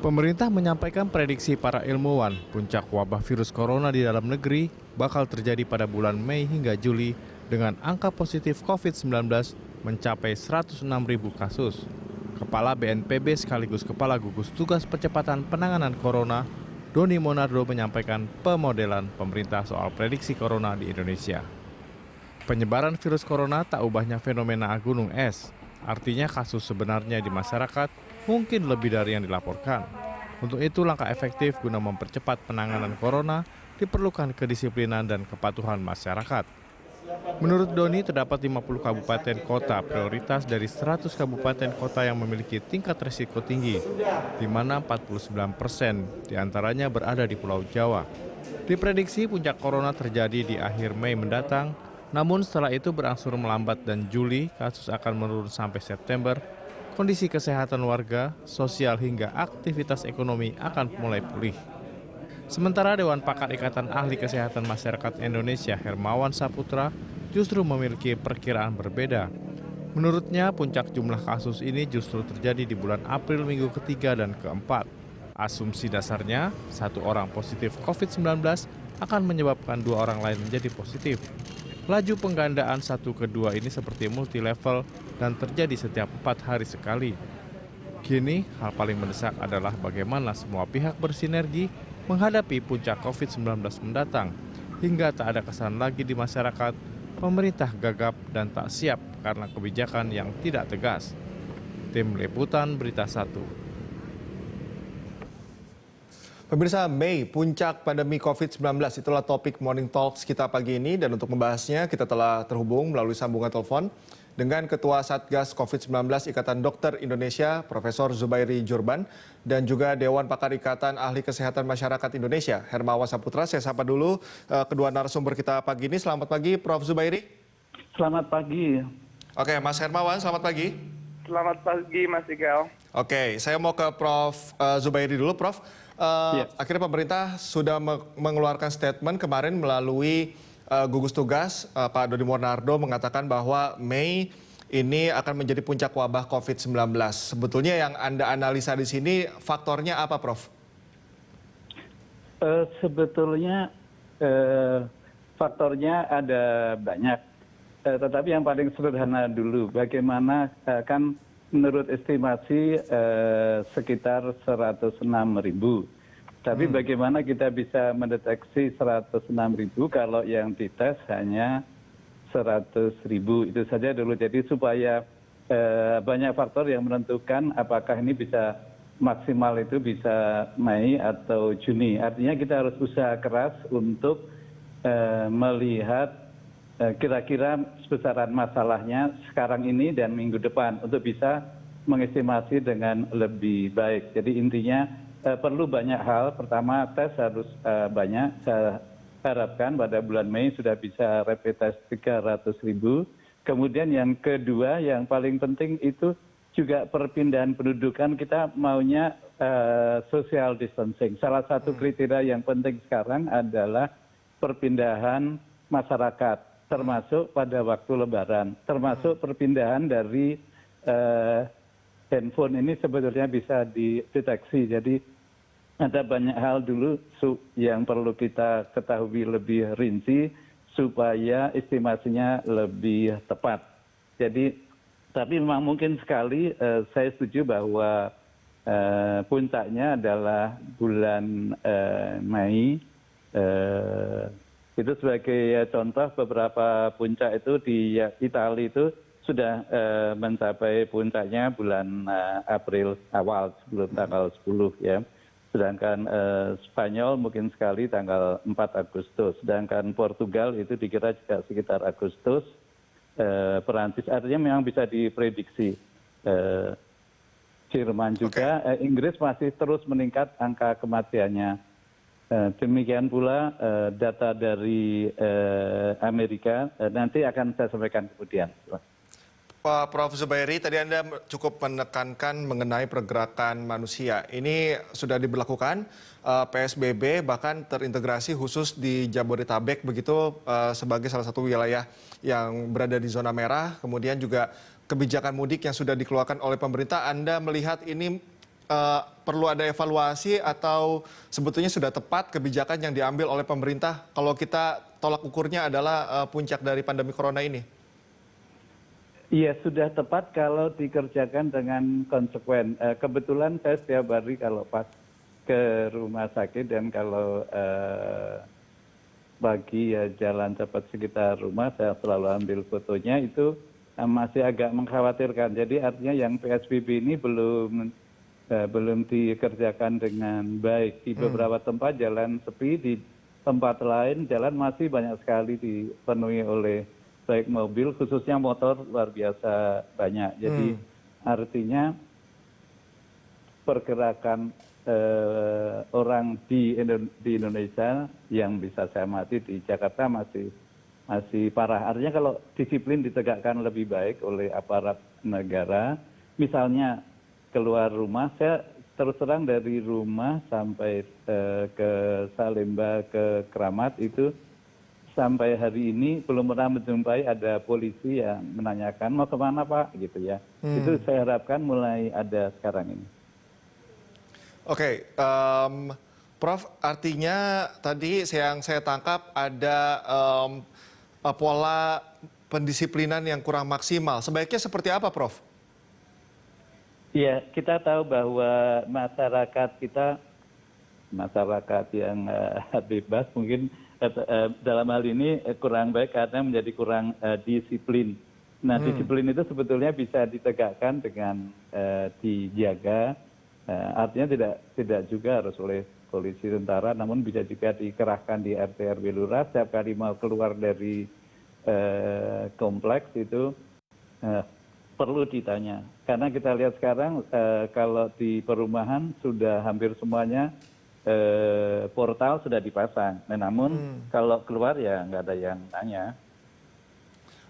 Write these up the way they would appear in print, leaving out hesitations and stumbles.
Pemerintah menyampaikan prediksi para ilmuwan puncak wabah virus corona di dalam negeri bakal terjadi pada bulan Mei hingga Juli dengan angka positif COVID-19 mencapai 106.000 kasus. Kepala BNPB sekaligus Kepala Gugus Tugas Percepatan Penanganan Corona, Doni Monardo menyampaikan pemodelan pemerintah soal prediksi corona di Indonesia. Penyebaran virus corona tak ubahnya fenomena gunung es. Artinya kasus sebenarnya di masyarakat mungkin lebih dari yang dilaporkan. Untuk itu langkah efektif guna mempercepat penanganan corona diperlukan kedisiplinan dan kepatuhan masyarakat. Menurut Doni terdapat 50 kabupaten kota prioritas dari 100 kabupaten kota yang memiliki tingkat risiko tinggi, di mana 49% diantaranya berada di Pulau Jawa. Diprediksi puncak corona terjadi di akhir Mei mendatang, namun setelah itu berangsur melambat dan Juli kasus akan menurun sampai September. Kondisi kesehatan warga, sosial hingga aktivitas ekonomi akan mulai pulih. Sementara Dewan Pakar Ikatan Ahli Kesehatan Masyarakat Indonesia Hermawan Saputra justru memiliki perkiraan berbeda. Menurutnya puncak jumlah kasus ini justru terjadi di bulan April minggu ketiga dan keempat. Asumsi dasarnya, satu orang positif COVID-19 akan menyebabkan dua orang lain menjadi positif. Laju penggandaan satu ke dua ini seperti multi-level dan terjadi setiap 4 hari sekali. Kini, hal paling mendesak adalah bagaimana semua pihak bersinergi menghadapi puncak COVID-19 mendatang, hingga tak ada kesan lagi di masyarakat, pemerintah gagap dan tak siap karena kebijakan yang tidak tegas. Tim Liputan Berita 1. Pemirsa, Mei, puncak pandemi COVID-19, itulah topik Morning Talks kita pagi ini. Dan untuk membahasnya, kita telah terhubung melalui sambungan telepon dengan Ketua Satgas COVID-19 Ikatan Dokter Indonesia, Profesor Zubairi Jurban, dan juga Dewan Pakar Ikatan Ahli Kesehatan Masyarakat Indonesia, Hermawan Saputra. Saya sapa dulu kedua narasumber kita pagi ini. Selamat pagi, Prof. Zubairi. Selamat pagi. Oke, Mas Hermawan, selamat pagi. Selamat pagi, Mas Iqbal. Oke, saya mau ke Prof. Zubairi dulu, Prof. Akhirnya pemerintah sudah mengeluarkan statement kemarin melalui gugus tugas Pak Doni Monardo mengatakan bahwa Mei ini akan menjadi puncak wabah COVID-19. Sebetulnya yang Anda analisa di sini faktornya apa, Prof? Sebetulnya faktornya ada banyak, tetapi yang paling sederhana dulu, bagaimana kan menurut estimasi sekitar 106.000. Tapi bagaimana kita bisa mendeteksi 106.000 kalau yang dites hanya 100.000 itu saja dulu. Jadi supaya banyak faktor yang menentukan apakah ini bisa maksimal itu bisa Mei atau Juni. Artinya kita harus usaha keras untuk melihat kira-kira besaran masalahnya sekarang ini dan minggu depan untuk bisa mengestimasi dengan lebih baik. Jadi intinya perlu banyak hal. Pertama, tes harus banyak. Saya harapkan pada bulan Mei sudah bisa rapid test 300.000. Kemudian yang kedua, yang paling penting itu juga perpindahan pendudukan. Kita maunya social distancing. Salah satu kriteria yang penting sekarang adalah perpindahan masyarakat, termasuk pada waktu Lebaran, termasuk perpindahan dari handphone ini sebetulnya bisa dideteksi. Jadi ada banyak hal dulu yang perlu kita ketahui lebih rinci supaya estimasinya lebih tepat. Jadi, tapi memang mungkin sekali saya setuju bahwa puncaknya adalah bulan Mei. Itu sebagai contoh, beberapa puncak itu di Italia itu sudah mencapai puncaknya bulan April awal sebelum tanggal 10 ya. Sedangkan Spanyol mungkin sekali tanggal 4 Agustus. Sedangkan Portugal itu dikira juga sekitar Agustus. Perancis artinya memang bisa diprediksi. Jerman juga, Inggris masih terus meningkat angka kematiannya. Demikian pula data dari Amerika nanti akan saya sampaikan kemudian. Pak Prof. Zubairi, tadi Anda cukup menekankan mengenai pergerakan manusia. Ini sudah diberlakukan PSBB bahkan terintegrasi khusus di Jabodetabek begitu sebagai salah satu wilayah yang berada di zona merah. Kemudian juga kebijakan mudik yang sudah dikeluarkan oleh pemerintah. Anda melihat ini perlu ada evaluasi atau sebetulnya sudah tepat kebijakan yang diambil oleh pemerintah kalau kita tolak ukurnya adalah puncak dari pandemi corona ini? Iya, sudah tepat kalau dikerjakan dengan konsekuen. Kebetulan saya setiap hari kalau pas ke rumah sakit dan kalau pagi ya jalan cepat sekitar rumah, saya selalu ambil fotonya, itu masih agak mengkhawatirkan. Jadi artinya yang PSBB ini belum dikerjakan dengan baik. Di beberapa tempat jalan sepi, di tempat lain jalan masih banyak sekali dipenuhi oleh baik mobil, khususnya motor luar biasa banyak. Jadi artinya pergerakan orang di Indonesia yang bisa saya amati di Jakarta masih parah. Artinya kalau disiplin ditegakkan lebih baik oleh aparat negara, misalnya keluar rumah, saya terus terang dari rumah sampai ke Salemba, ke Keramat itu sampai hari ini belum pernah menjumpai ada polisi yang menanyakan mau kemana Pak gitu ya. Itu saya harapkan mulai ada sekarang ini. Oke, Prof, artinya tadi yang saya tangkap ada pola pendisiplinan yang kurang maksimal. Sebaiknya seperti apa, Prof? Ya, kita tahu bahwa masyarakat kita, masyarakat yang bebas mungkin dalam hal ini kurang baik karena menjadi kurang disiplin. Nah, disiplin itu sebetulnya bisa ditegakkan dengan dijaga, artinya tidak juga harus oleh polisi tentara, namun bisa juga dikerahkan di RT RW lurah setiap kali mau keluar dari kompleks itu perlu ditanya. Karena kita lihat sekarang kalau di perumahan sudah hampir semuanya portal sudah dipasang. Namun kalau keluar ya nggak ada yang tanya.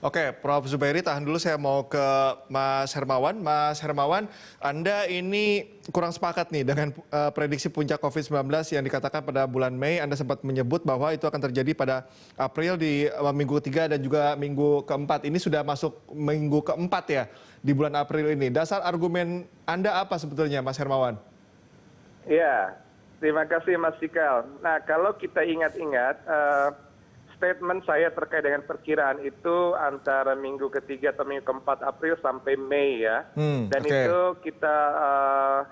Oke, Prof. Zubairi, tahan dulu, saya mau ke Mas Hermawan. Mas Hermawan, Anda ini kurang sepakat nih dengan prediksi puncak COVID-19 yang dikatakan pada bulan Mei. Anda sempat menyebut bahwa itu akan terjadi pada April di minggu ketiga dan juga minggu keempat. Ini sudah masuk minggu keempat ya di bulan April ini. Dasar argumen Anda apa sebetulnya, Mas Hermawan? Ya, terima kasih Mas Cikal. Nah, kalau kita ingat-ingat, statement saya terkait dengan perkiraan itu antara minggu ketiga atau minggu keempat April sampai Mei ya. Dan itu kita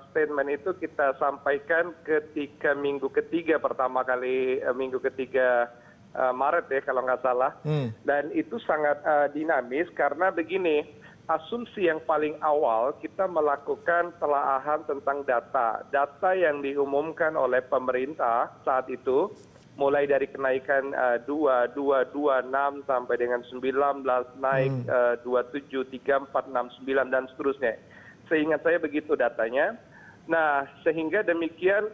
statement itu kita sampaikan ketika minggu ketiga pertama kali, minggu ketiga Maret ya kalau nggak salah. Dan itu sangat dinamis karena begini, asumsi yang paling awal kita melakukan telaahan tentang data. Data yang diumumkan oleh pemerintah saat itu, mulai dari kenaikan 2, 6 sampai dengan 19 naik 27, 3, 4, 6, 9 dan seterusnya. Seingat saya begitu datanya. Nah, sehingga demikian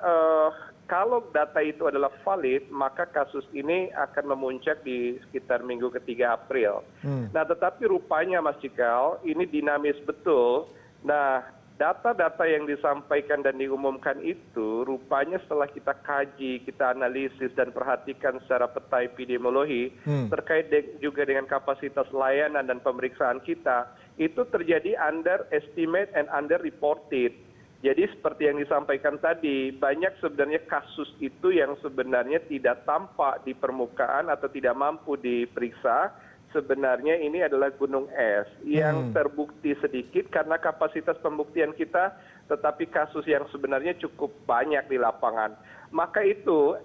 kalau data itu adalah valid, maka kasus ini akan memuncak di sekitar minggu ketiga April. Nah, tetapi rupanya Mas Cikal, ini dinamis betul. Nah, data-data yang disampaikan dan diumumkan itu rupanya setelah kita kaji, kita analisis dan perhatikan secara peta epidemiologi terkait juga dengan kapasitas layanan dan pemeriksaan kita, itu terjadi underestimate and underreported. Jadi seperti yang disampaikan tadi, banyak sebenarnya kasus itu yang sebenarnya tidak tampak di permukaan atau tidak mampu diperiksa. Sebenarnya ini adalah gunung es yang terbukti sedikit karena kapasitas pembuktian kita, tetapi kasus yang sebenarnya cukup banyak di lapangan. Maka itu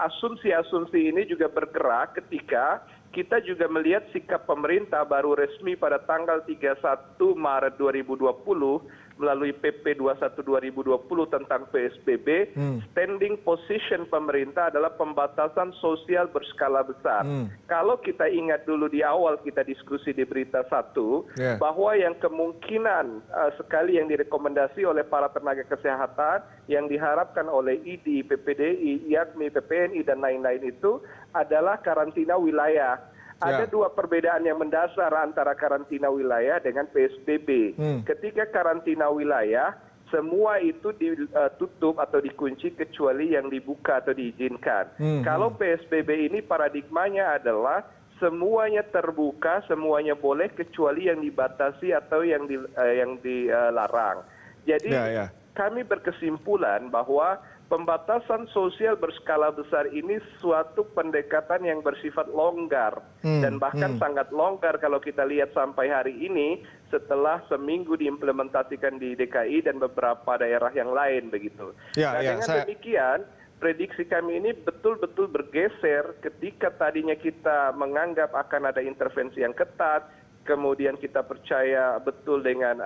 asumsi-asumsi ini juga bergerak ketika kita juga melihat sikap pemerintah baru resmi pada tanggal 31 Maret 2020 melalui PP 21 2020 tentang PSBB, standing position pemerintah adalah pembatasan sosial berskala besar. Kalau kita ingat dulu di awal kita diskusi di berita 1, bahwa yang kemungkinan sekali yang direkomendasi oleh para tenaga kesehatan, yang diharapkan oleh ID, PPDI, IAKMI, PPNI, dan lain-lain itu adalah karantina wilayah. Ada dua perbedaan yang mendasar antara karantina wilayah dengan PSBB. Ketika karantina wilayah, semua itu ditutup atau dikunci kecuali yang dibuka atau diizinkan. Kalau PSBB ini paradigmanya adalah semuanya terbuka, semuanya boleh kecuali yang dibatasi atau yang dilarang. Jadi kami berkesimpulan bahwa pembatasan sosial berskala besar ini suatu pendekatan yang bersifat longgar dan bahkan sangat longgar kalau kita lihat sampai hari ini setelah seminggu diimplementasikan di DKI dan beberapa daerah yang lain begitu. Dengan demikian prediksi kami ini betul-betul bergeser ketika tadinya kita menganggap akan ada intervensi yang ketat, kemudian kita percaya betul dengan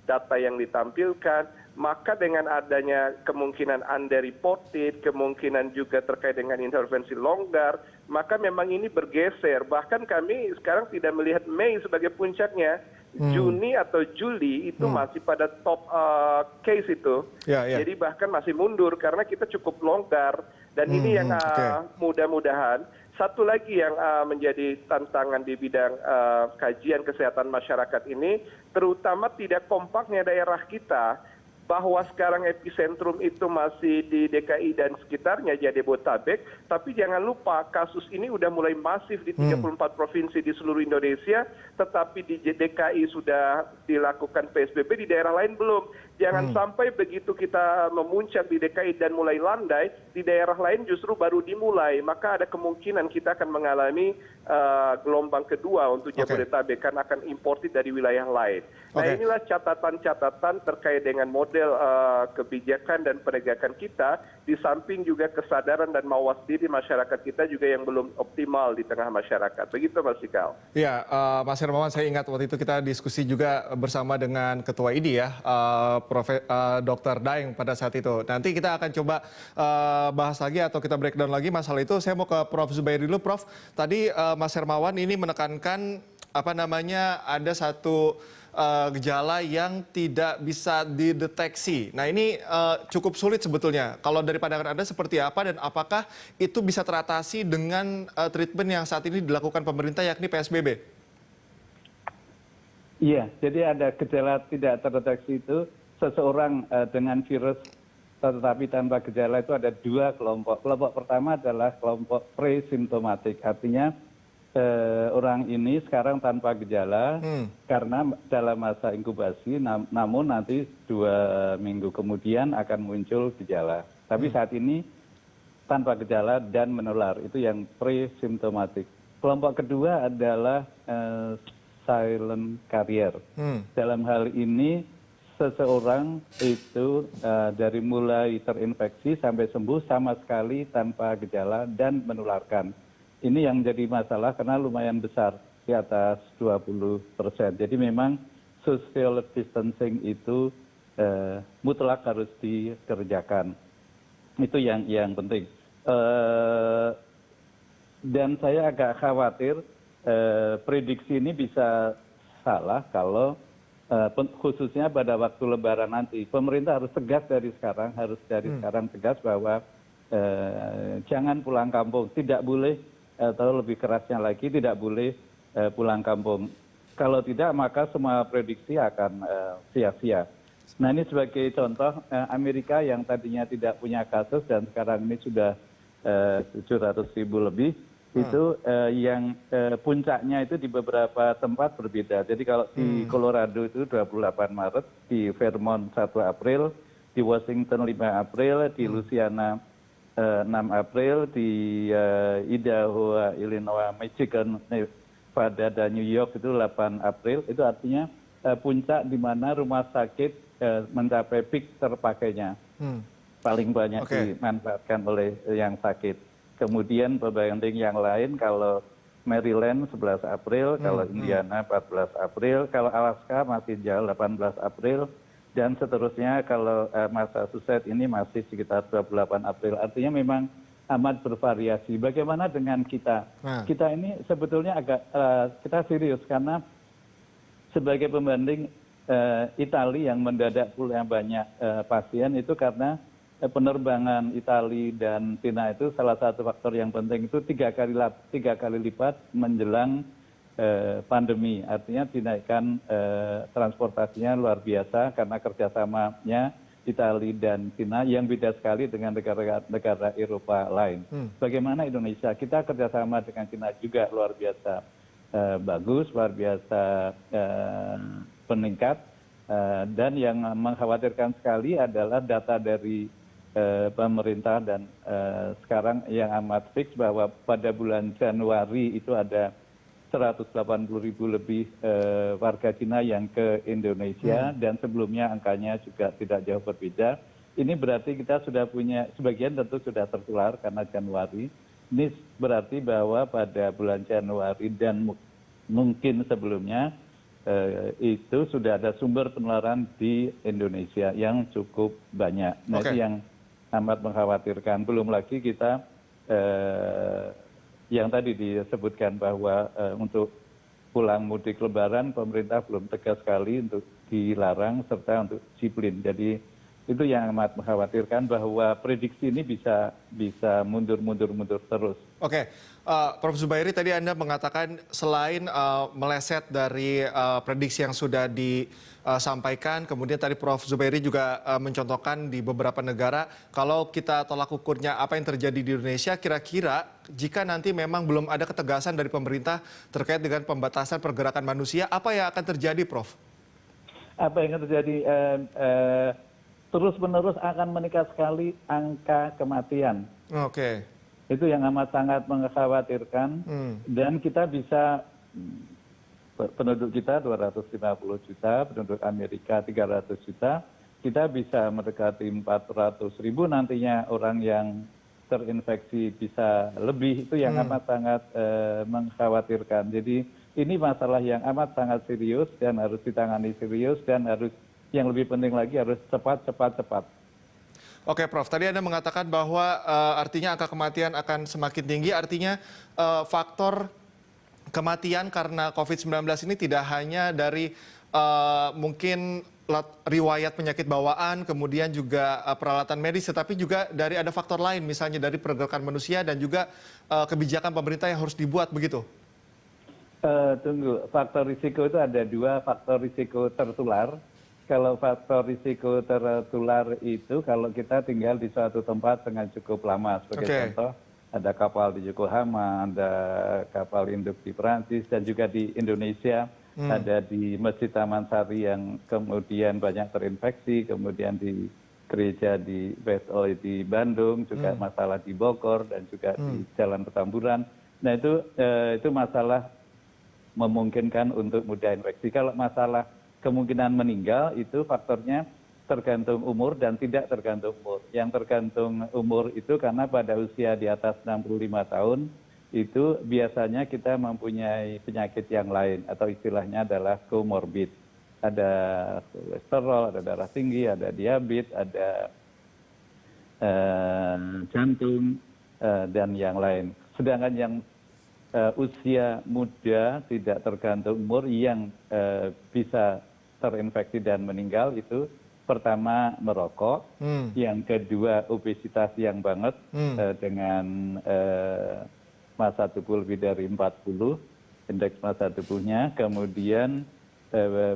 data yang ditampilkan, maka dengan adanya kemungkinan underreported, kemungkinan juga terkait dengan intervensi longgar, maka memang ini bergeser. Bahkan kami sekarang tidak melihat Mei sebagai puncaknya. Juni atau Juli itu masih pada top case itu. Jadi bahkan masih mundur karena kita cukup longgar. Dan ini yang mudah-mudahan. Satu lagi yang menjadi tantangan di bidang kajian kesehatan masyarakat ini, terutama tidak kompaknya daerah kita, bahwa sekarang epicentrum itu masih di DKI dan sekitarnya, Jabodetabek, tapi jangan lupa kasus ini sudah mulai masif di 34 provinsi di seluruh Indonesia, tetapi di DKI sudah dilakukan PSBB, di daerah lain belum. Jangan sampai begitu kita memuncak di DKI dan mulai landai, di daerah lain justru baru dimulai. Maka ada kemungkinan kita akan mengalami gelombang kedua untuk Jabodetabek, karena akan imported dari wilayah lain. Nah inilah catatan-catatan terkait dengan model kebijakan dan penegakan kita, di samping juga kesadaran dan mawas diri masyarakat kita juga yang belum optimal di tengah masyarakat. Begitu Mas Ikal. Ya, Mas Hermawan, saya ingat waktu itu kita diskusi juga bersama dengan Ketua IDI ya, Dr. Daeng pada saat itu. Nanti kita akan coba bahas lagi atau kita breakdown lagi masalah itu. Saya mau ke Prof. Zubair dulu, Prof. Tadi Mas Hermawan ini menekankan ada satu gejala yang tidak bisa dideteksi. Nah ini cukup sulit sebetulnya. Kalau dari pandangan Anda seperti apa dan apakah itu bisa teratasi dengan treatment yang saat ini dilakukan pemerintah yakni PSBB? Iya, jadi ada gejala tidak terdeteksi itu seseorang dengan virus tetapi tanpa gejala itu ada dua kelompok. Kelompok pertama adalah kelompok pre-simptomatik, artinya orang ini sekarang tanpa gejala karena dalam masa inkubasi, namun nanti 2 minggu kemudian akan muncul gejala. Tapi saat ini tanpa gejala dan menular, itu yang pre-simptomatik. Kelompok kedua adalah silent carrier. Dalam hal ini seseorang itu dari mulai terinfeksi sampai sembuh sama sekali tanpa gejala dan menularkan. Ini yang jadi masalah karena lumayan besar, di atas 20%. Jadi memang social distancing itu mutlak harus dikerjakan. Itu yang penting. Dan saya agak khawatir prediksi ini bisa salah kalau khususnya pada waktu Lebaran nanti. Pemerintah harus tegas dari sekarang, tegas bahwa jangan pulang kampung, tidak boleh, atau lebih kerasnya lagi tidak boleh pulang kampung. Kalau tidak maka semua prediksi akan sia-sia. Nah ini sebagai contoh, Amerika yang tadinya tidak punya kasus dan sekarang ini sudah 700.000 lebih, itu yang puncaknya itu di beberapa tempat berbeda. Jadi kalau di Colorado itu 28 Maret, di Vermont 1 April, di Washington 5 April, di Louisiana 6 April, di Idaho, Illinois, Michigan, Nevada, dan New York itu 8 April. Itu artinya puncak di mana rumah sakit mencapai peak terpakainya. Paling banyak dimanfaatkan oleh yang sakit. Kemudian berbanding yang lain, kalau Maryland 11 April, kalau Indiana 14 April, kalau Alaska masih jauh 18 April, dan seterusnya kalau Massachusetts ini masih sekitar 28 April. Artinya memang amat bervariasi. Bagaimana dengan kita? Kita ini sebetulnya kita serius karena sebagai pembanding Italia yang mendadak punya banyak pasien itu karena penerbangan Italia dan Cina itu salah satu faktor yang penting itu 3 kali lipat menjelang pandemi. Artinya dinaikkan transportasinya luar biasa karena kerjasamanya Italia dan Cina yang beda sekali dengan negara Eropa lain. Bagaimana Indonesia? Kita kerjasama dengan Cina juga luar biasa bagus, luar biasa meningkat. Dan yang mengkhawatirkan sekali adalah data dari pemerintah dan sekarang yang amat fix bahwa pada bulan Januari itu ada 180.000 lebih warga Cina yang ke Indonesia dan sebelumnya angkanya juga tidak jauh berbeda. Ini berarti kita sudah punya, sebagian tentu sudah tertular karena Januari. Ini berarti bahwa pada bulan Januari dan mungkin sebelumnya itu sudah ada sumber penularan di Indonesia yang cukup banyak. Nah, itu yang amat mengkhawatirkan. Belum lagi kita yang tadi disebutkan bahwa untuk pulang mudik Lebaran pemerintah belum tegas sekali untuk dilarang serta untuk disiplin. Jadi itu yang amat mengkhawatirkan bahwa prediksi ini bisa mundur terus. Oke, Prof. Zubairi tadi Anda mengatakan selain meleset dari prediksi yang sudah disampaikan, kemudian tadi Prof. Zubairi juga mencontohkan di beberapa negara, kalau kita tolak ukurnya apa yang terjadi di Indonesia, kira-kira jika nanti memang belum ada ketegasan dari pemerintah terkait dengan pembatasan pergerakan manusia, apa yang akan terjadi, Prof? Apa yang akan terjadi? Terus-menerus akan meningkat sekali angka kematian. Oke. Itu yang amat sangat mengkhawatirkan. Dan kita bisa, penduduk kita 250 juta, penduduk Amerika 300 juta, kita bisa mendekati 400.000 nantinya orang yang terinfeksi bisa lebih. Itu yang amat sangat mengkhawatirkan. Jadi ini masalah yang amat sangat serius dan harus ditangani serius dan harus yang lebih penting lagi harus cepat. Oke, Prof. Tadi Anda mengatakan bahwa artinya angka kematian akan semakin tinggi. Artinya faktor kematian karena COVID-19 ini tidak hanya dari mungkin riwayat penyakit bawaan, kemudian juga peralatan medis, tetapi juga dari ada faktor lain, misalnya dari pergerakan manusia dan juga kebijakan pemerintah yang harus dibuat, begitu? Tunggu, faktor risiko itu ada dua, faktor risiko tertular. Kalau faktor risiko tertular itu kalau kita tinggal di suatu tempat dengan cukup lama. Sebagai contoh, ada kapal di Yokohama, ada kapal induk di Perancis, dan juga di Indonesia. Ada di Masjid Taman Sari yang kemudian banyak terinfeksi, kemudian di gereja di West Oi di Bandung, juga masalah di Bogor, dan juga di Jalan Petamburan. Nah itu masalah memungkinkan untuk mudah infeksi. Kalau masalah kemungkinan meninggal itu faktornya tergantung umur dan tidak tergantung umur. Yang tergantung umur itu karena pada usia di atas 65 tahun itu biasanya kita mempunyai penyakit yang lain atau istilahnya adalah comorbid. Ada kolesterol, ada darah tinggi, ada diabetes, ada jantung dan yang lain. Sedangkan yang usia muda tidak tergantung umur yang bisa terinfeksi dan meninggal itu pertama merokok, yang kedua obesitas yang banget dengan massa tubuh lebih dari 40, indeks massa tubuhnya, kemudian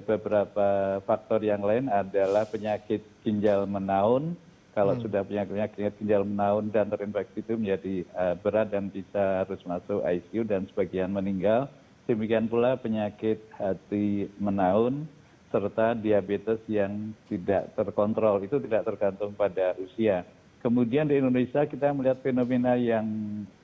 beberapa faktor yang lain adalah penyakit ginjal menaun. Kalau sudah penyakit ginjal menaun dan terinfeksi itu menjadi berat dan bisa harus masuk ICU dan sebagian meninggal. Demikian pula penyakit hati menaun serta diabetes yang tidak terkontrol, itu tidak tergantung pada usia. Kemudian di Indonesia kita melihat fenomena yang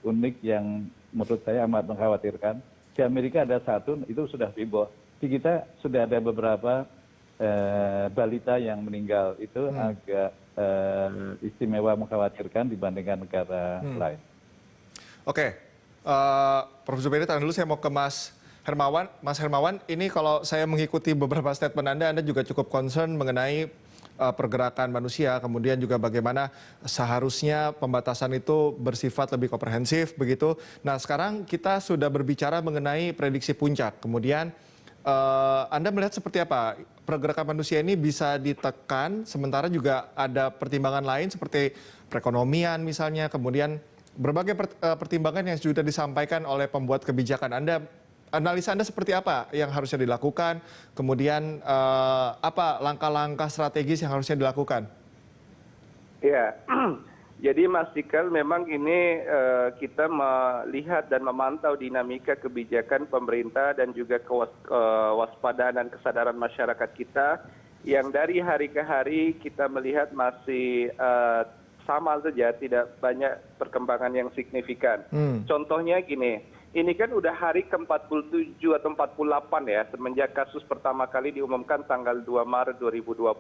unik yang menurut saya amat mengkhawatirkan. Di Amerika ada satu, itu sudah heboh. Di kita sudah ada beberapa balita yang meninggal, itu agak istimewa mengkhawatirkan dibandingkan negara lain. Oke, Prof. Zubairi, tahan dulu, saya mau ke Mas Hermawan. Mas Hermawan, ini kalau saya mengikuti beberapa statement Anda juga cukup concern mengenai pergerakan manusia, kemudian juga bagaimana seharusnya pembatasan itu bersifat lebih komprehensif, begitu. Nah, sekarang kita sudah berbicara mengenai prediksi puncak, kemudian Anda melihat seperti apa pergerakan manusia ini bisa ditekan, sementara juga ada pertimbangan lain seperti perekonomian misalnya, kemudian berbagai pertimbangan yang sudah disampaikan oleh pembuat kebijakan. Analisa Anda seperti apa yang harusnya dilakukan, kemudian apa langkah-langkah strategis yang harusnya dilakukan? Ya, jadi Mas Cikal, memang ini kita melihat dan memantau dinamika kebijakan pemerintah dan juga kewaspadaan dan kesadaran masyarakat kita yang dari hari ke hari kita melihat masih sama saja, tidak banyak perkembangan yang signifikan. Contohnya gini, ini kan udah hari ke-47 atau 48 ya, semenjak kasus pertama kali diumumkan tanggal 2 Maret 2020.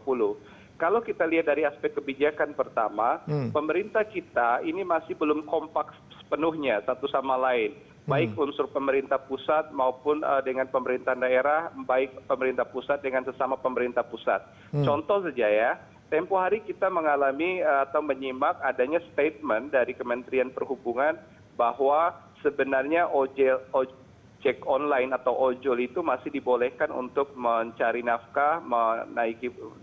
Kalau kita lihat dari aspek kebijakan pertama, pemerintah kita ini masih belum kompak sepenuhnya satu sama lain. Baik unsur pemerintah pusat maupun dengan pemerintah daerah, baik pemerintah pusat dengan sesama pemerintah pusat. Contoh saja ya, tempo hari kita mengalami atau menyimak adanya statement dari Kementerian Perhubungan bahwa sebenarnya ojek online atau ojol itu masih dibolehkan untuk mencari nafkah,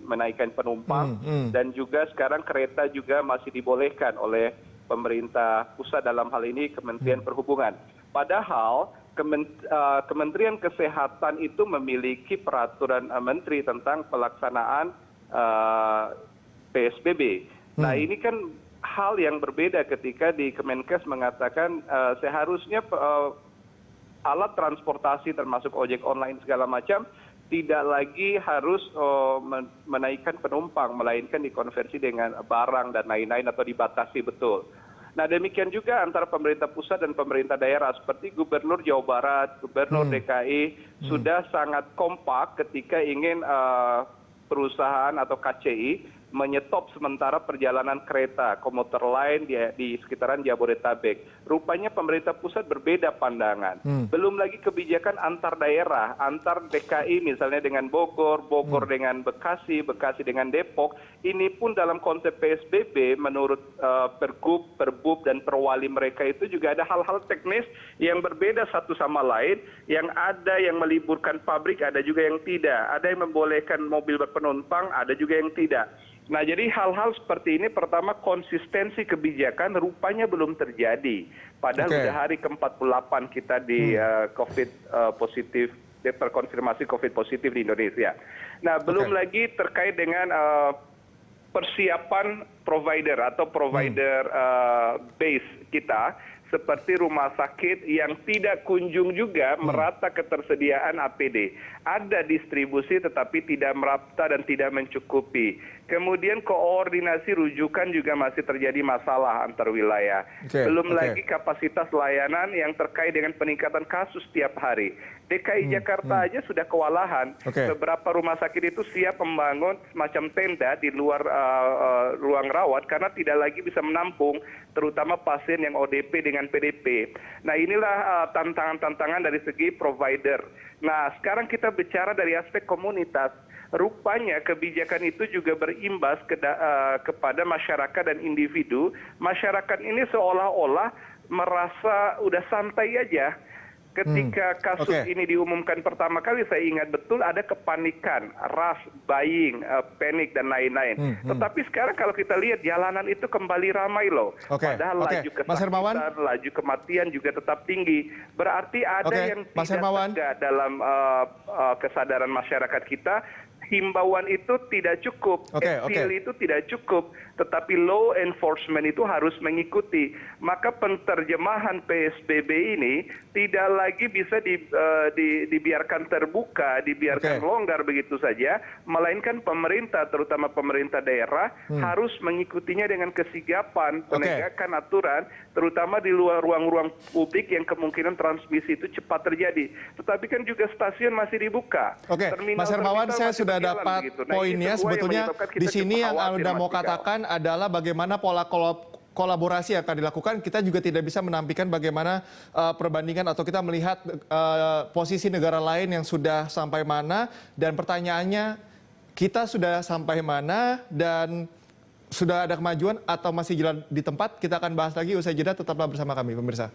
menaikkan penumpang, dan juga sekarang kereta juga masih dibolehkan oleh pemerintah pusat, dalam hal ini Kementerian Perhubungan. Padahal Kementerian Kesehatan itu memiliki peraturan menteri tentang pelaksanaan PSBB. Nah ini kan hal yang berbeda ketika di Kemenkes mengatakan seharusnya alat transportasi termasuk ojek online segala macam tidak lagi harus menaikkan penumpang, melainkan dikonversi dengan barang dan lain-lain atau dibatasi betul. Nah demikian juga antara pemerintah pusat dan pemerintah daerah, seperti Gubernur Jawa Barat, Gubernur DKI sudah sangat kompak ketika ingin perusahaan atau KCI menyetop sementara perjalanan kereta komuter lain di sekitaran Jabodetabek. Rupanya pemerintah pusat berbeda pandangan. Belum lagi kebijakan antar daerah, antar DKI misalnya dengan Bogor, Bogor dengan Bekasi, Bekasi dengan Depok. Ini pun dalam konsep PSBB menurut Pergub, Perbub, dan Perwali mereka itu juga ada hal-hal teknis yang berbeda satu sama lain, yang ada yang meliburkan pabrik, ada juga yang tidak. Ada yang membolehkan mobil berpenumpang, ada juga yang tidak. Nah jadi hal-hal seperti ini pertama konsistensi kebijakan rupanya belum terjadi. Padahal sudah hari ke-48 kita di COVID positif, terkonfirmasi COVID positif di Indonesia. Nah belum lagi terkait dengan persiapan provider atau provider base kita, seperti rumah sakit yang tidak kunjung juga merata ketersediaan APD. Ada distribusi tetapi tidak merata dan tidak mencukupi. Kemudian koordinasi rujukan juga masih terjadi masalah antar wilayah. Belum lagi kapasitas layanan yang terkait dengan peningkatan kasus setiap hari. DKI Jakarta aja sudah kewalahan. Beberapa rumah sakit itu siap membangun semacam tenda di luar ruang rawat karena tidak lagi bisa menampung terutama pasien yang ODP dengan PDP. Nah inilah tantangan-tantangan dari segi provider. Nah sekarang kita bicara dari aspek komunitas. Rupanya kebijakan itu juga berimbas kepada masyarakat dan individu. Masyarakat ini seolah-olah merasa udah santai aja. Ketika kasus ini diumumkan pertama kali, saya ingat betul ada kepanikan, rush buying, panik dan lain-lain. Tetapi sekarang kalau kita lihat jalanan itu kembali ramai loh. Padahal laju kesakitan, laju kematian juga tetap tinggi. Berarti ada yang tidak tegak dalam kesadaran masyarakat kita. Himbauan itu tidak cukup, appeal itu tidak cukup, tetapi law enforcement itu harus mengikuti. Maka penterjemahan PSBB ini tidak lagi bisa dibiarkan terbuka, dibiarkan longgar begitu saja, melainkan pemerintah, terutama pemerintah daerah, harus mengikutinya dengan kesigapan, penegakan aturan, terutama di luar ruang-ruang publik yang kemungkinan transmisi itu cepat terjadi. Tetapi kan juga stasiun masih dibuka. Mas Hermawan, saya sudah dapat poinnya. Sebetulnya di sini yang Anda mau katakan adalah bagaimana pola kolaborasi yang akan dilakukan. Kita juga tidak bisa menampilkan bagaimana perbandingan atau kita melihat posisi negara lain yang sudah sampai mana, dan pertanyaannya kita sudah sampai mana dan sudah ada kemajuan atau masih jalan di tempat. Kita akan bahas lagi usai jeda. Tetaplah bersama kami pemirsa.